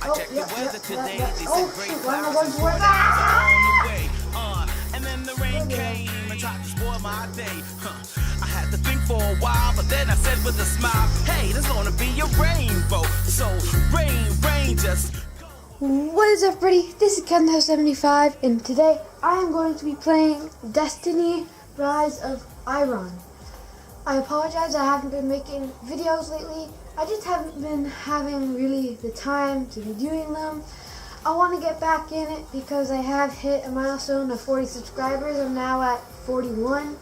Oh, yep. Oh, shoot, why am I going towards And then the rain came and tried to spoil my day. I had to think for a while, but then I said with a smile, hey, there's gonna be a rainbow. So rain, just What is up, everybody? This is Kendo75, and today I am going to be playing Destiny Rise of Iron. I apologize, I haven't been making videos lately. I just haven't been having really the time to be doing them. I want to get back in it because I have hit a milestone of 40 subscribers. I'm now at 41.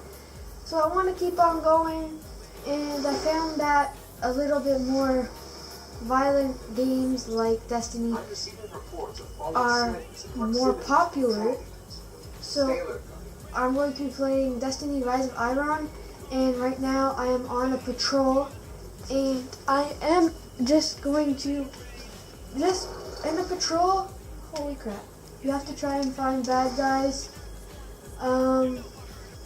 So I want to keep on going, and I found that a little bit more violent games like Destiny are more popular. So I'm going to be playing Destiny Rise of Iron, and right now I am on a patrol, and I am just going to in a patrol. Holy crap, you have to try and find bad guys.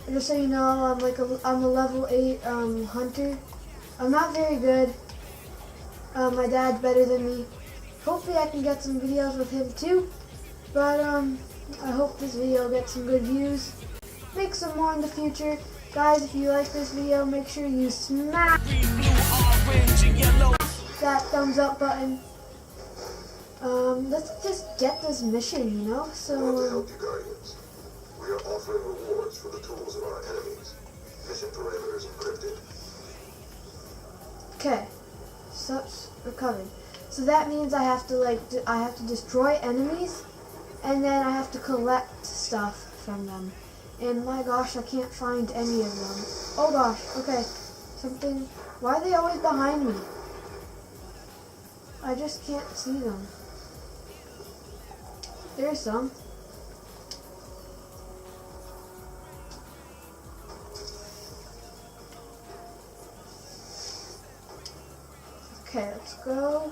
Just so you know, I'm a level 8 hunter. I'm not very good. My dad's better than me. Hopefully I can get some videos with him too. But I hope this video gets some good views. Make some more in the future. Guys, if you like this video, make sure you smash that thumbs up button. Let's just get this mission, you know? So we are offering rewards for the tools of our enemies. Mission parameters encrypted. Okay. Subs recovered. So that means I have to destroy enemies, and then I have to collect stuff from them. And my gosh, I can't find any of them. Oh gosh, okay. Something, why are they always behind me? I just can't see them. There's some. Okay, let's go.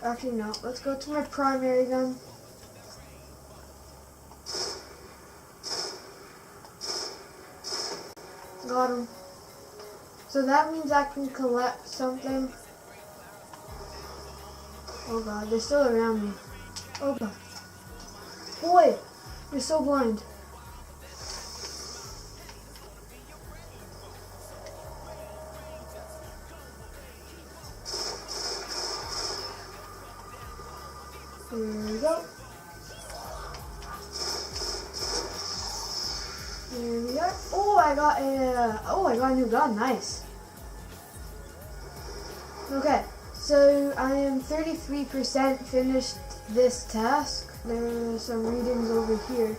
Actually, no. Let's go to my primary gun. Got him. So that means I can collect something. Oh god, they're still around me. Oh god. Boy, you're so blind. Here we go. Here we are. Oh, I got a new gun. Nice. Okay, so I am 33% finished this task. There are some readings over here.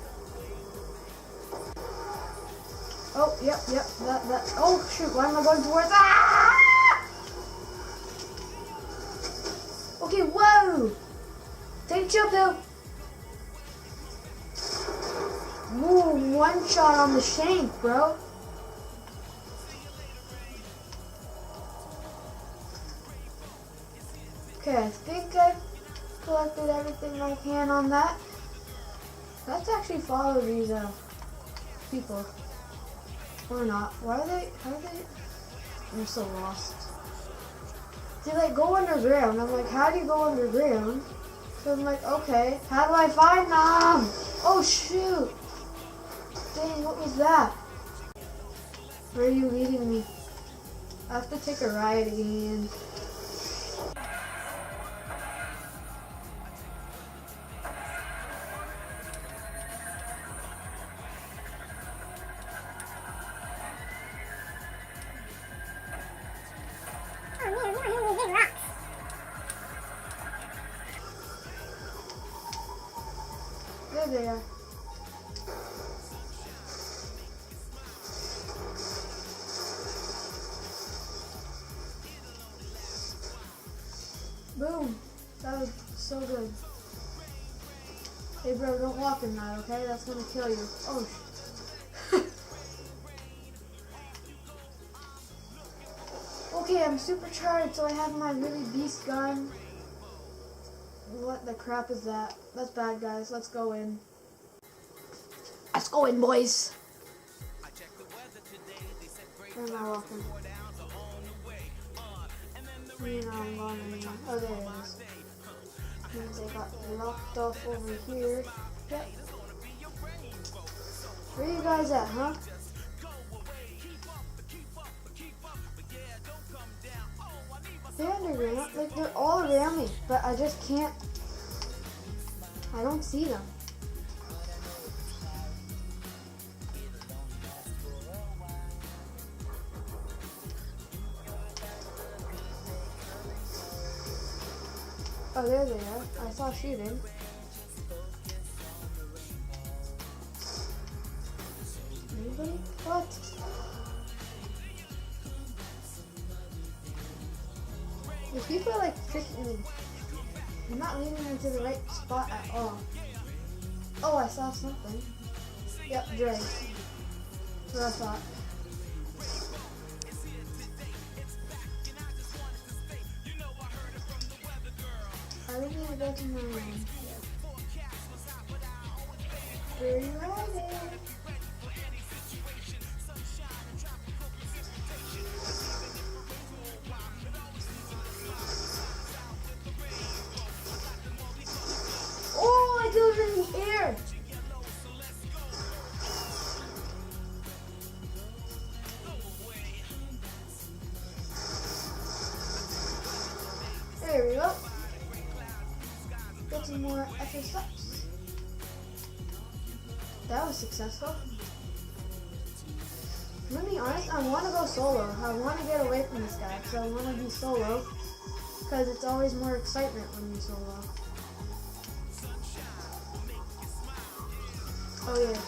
Oh, yep. That. Oh shoot! Why am I going towards? Ah! Okay, whoa! Take chill pill. Ooh, one shot on the shank, bro. Okay, I think I've collected everything I can on that. Let's actually follow these people. Or not. How are they? I'm so lost. They like go underground. I'm like, how do you go underground? So I'm like, okay, how do I find them? Oh shoot! Dang, what was that? Where are you leading me? I have to take a ride again. There they are. Boom. That was so good. Hey bro, don't walk in that, okay? That's gonna kill you. Oh Okay, I'm supercharged, so I have my really beast gun. What the crap is that? That's bad, guys. Let's go in. Let's go in, boys. Where am I walking? I'm going anymore. Oh, there it is. Means they got locked off over here. Yep. Where you guys at, huh? They're underground. Like, they're all around me, but I just can't. I don't see them. Oh, there they are. I saw shooting. Anybody? What? These people are like tricking me. I'm not leading them to the right spot at all. Oh, I saw something. Yep, Dre. That's what I thought. I really need to go to my room. Where are you riding? Oh, I killed him in the air! There we go. Get some more extra steps. That was successful. I'm gonna be honest, I want to go solo. I want to get away from this guy, because I want to be solo. Because it's always more excitement when you're solo. Oh yeah.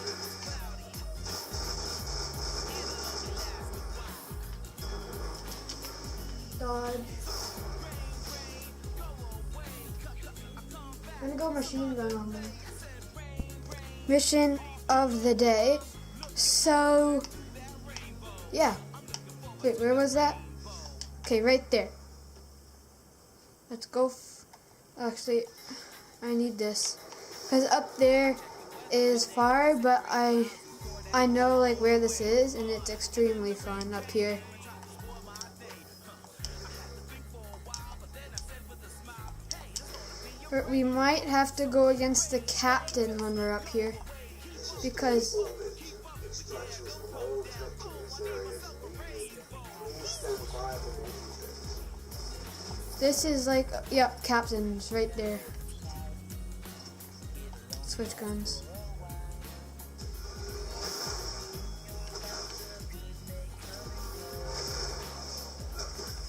Dodge. I'm gonna go machine gun on them. Mission of the day. So, yeah. Wait, where was that? Okay, right there. Let's go. Actually, I need this. Because up there is far, but I know like where this is, and it's extremely fun up here. But we might have to go against the captain when we're up here, because Extractions from all detected areas needed. Please stand by for movement. this is like, yep, captain's right there. Switch guns.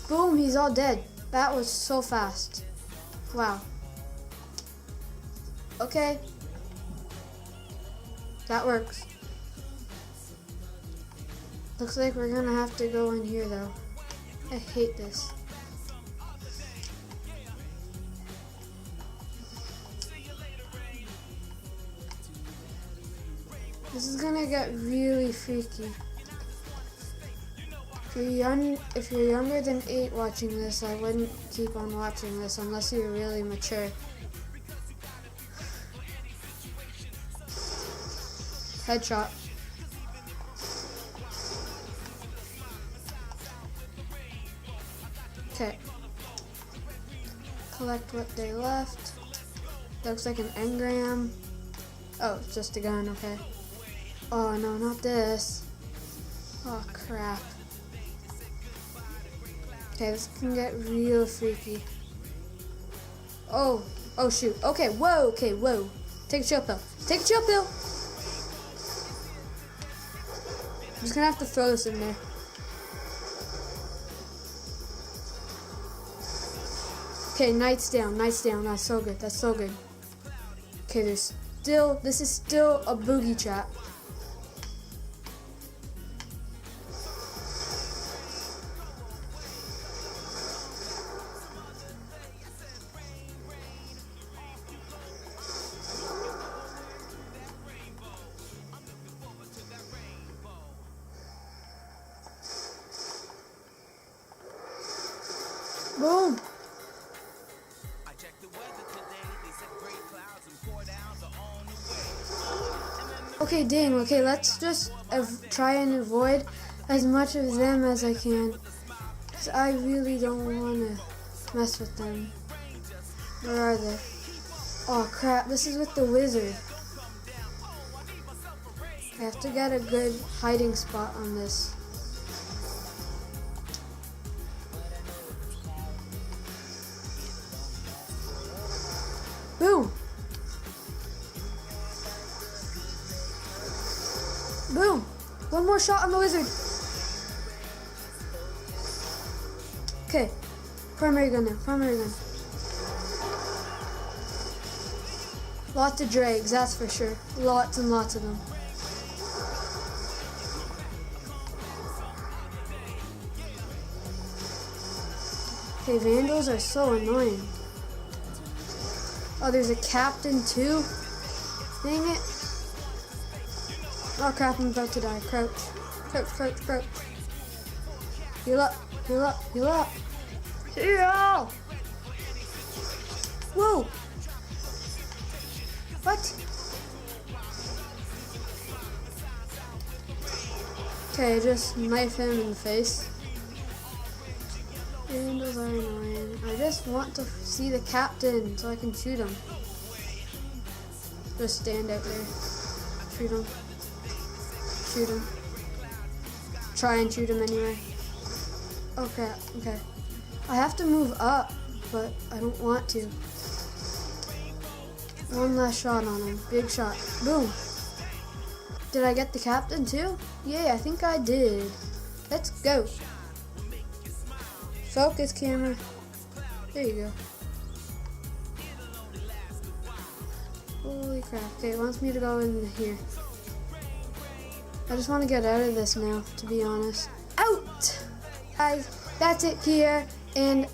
Boom, he's all dead. That was so fast. Wow. Okay. That works. Looks like we're gonna have to go in here though. I hate this. This is gonna get really freaky. If you're younger than 8 watching this, I wouldn't keep on watching this unless you're really mature. Headshot. Okay. Collect what they left. That looks like an engram. Oh, it's just a gun, okay. Oh no, not this. Oh crap. Okay, this can get real freaky. Oh shoot. Okay, whoa. Take a chill pill. Take a chill pill! I'm just gonna have to throw this in there. Okay, night's down. That's so good. Okay, this is still a boogie trap. Boom! I checked the weather today. They said gray clouds and pour downs are on the way. Okay, dang. Okay, let's just try and avoid as much of them as I can. Because I really don't want to mess with them. Where are they? Oh crap, this is with the wizard. I have to get a good hiding spot on this. Boom! Boom! One more shot on the wizard. Okay, primary gun now, primary gun. Lots of dregs, that's for sure. Lots and lots of them. Okay, vandals are so annoying. Oh, there's a captain too? Dang it. Oh crap, I'm about to die. Crouch. Crouch, crouch, crouch. Heal up, heal up, heal up. Heal! Whoa! What? Okay, just knife him in the face. Vandals are annoying. I just want to see the captain so I can shoot him. Just stand out there. Shoot him. Shoot him. Try and shoot him anyway. Oh crap, okay. I have to move up, but I don't want to. One last shot on him. Big shot. Boom. Did I get the captain too? Yeah, I think I did. Let's go. Focus camera. There you go. Holy crap. Okay, it wants me to go in here. I just want to get out of this now, to be honest. Out! Guys, that's it here. And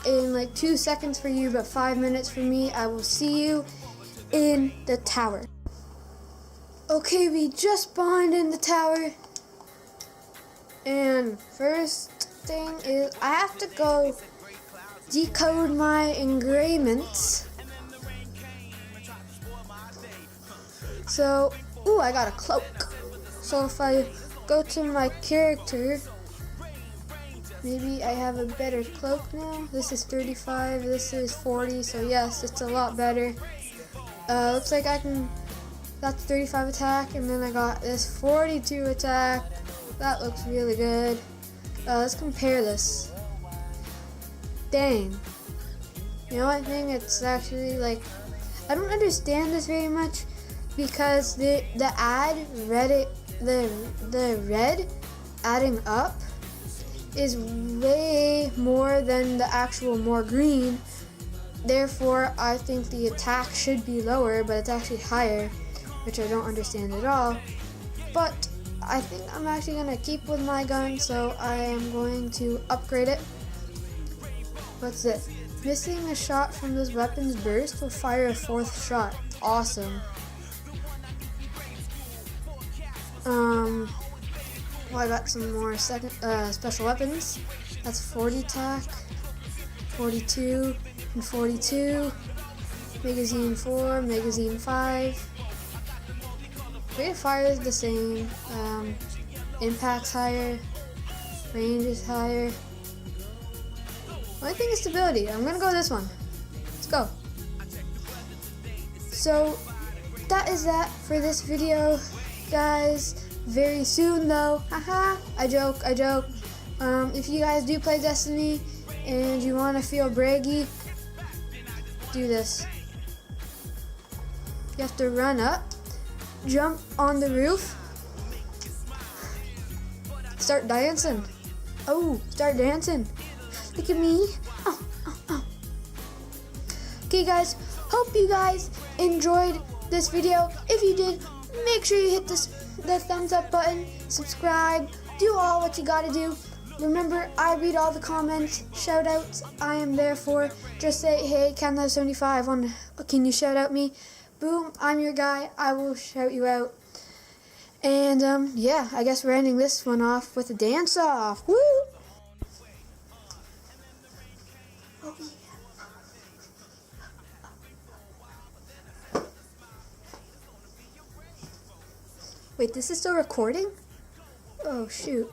in like 2 seconds for you, but 5 minutes for me, I will see you in the tower. Okay, we just spawned in the tower. And first thing is I have to go decode my engravements. So, ooh, I got a cloak. So if I go to my character, maybe I have a better cloak now. This is 35, this is 40, so yes, it's a lot better. Looks like I can, that's 35 attack, and then I got this 42 attack. That looks really good. Let's compare this. Dang. You know, I think it's actually like, I don't understand this very much because the red adding up is way more than the actual more green. Therefore, I think the attack should be lower, but it's actually higher, which I don't understand at all. But I think I'm actually going to keep with my gun, so I am going to upgrade it. What's this? Missing a shot from this weapon's burst will fire a 4th shot. Awesome. Well, I got some more special weapons. That's 40 attack, 42, and 42. Magazine 4, magazine 5. Rate of fire is the same. Impact's higher. Range is higher. Only thing is stability. I'm gonna go with this one. Let's go. So that is that for this video, guys. Very soon though. Haha. I joke. If you guys do play Destiny and you want to feel braggy, do this. You have to run up, jump on the roof, start dancing. Oh, start dancing. Look at me. Oh. Okay guys, hope you guys enjoyed this video. If you did, make sure you hit the thumbs up button, subscribe, do all what you gotta do. Remember, I read all the comments, shout outs, I am there for. Just say, hey, CanLove75 on, can you shout out me? Boom, I'm your guy, I will shout you out. And yeah, I guess we're ending this one off with a dance off. Woo! Oh, yeah. Wait, this is still recording? Oh, shoot.